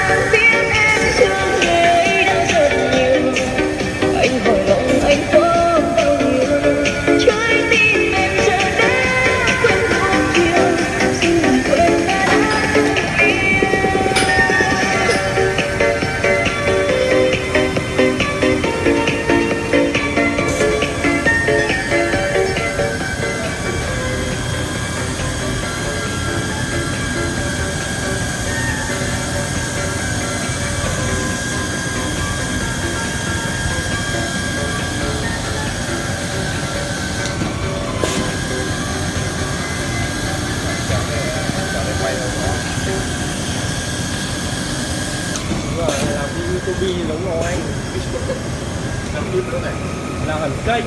đang viết em thương người ấy đã rất nhiều. Anh hỏi lòng anh có bao nhiêu, trái tim em giờ đã quên thuộc nhiều. Xin đừng quên ta đã từng yêu. Đúng rồi, làm cái YouTube đúng rồi anh. Làm hẳn kênh.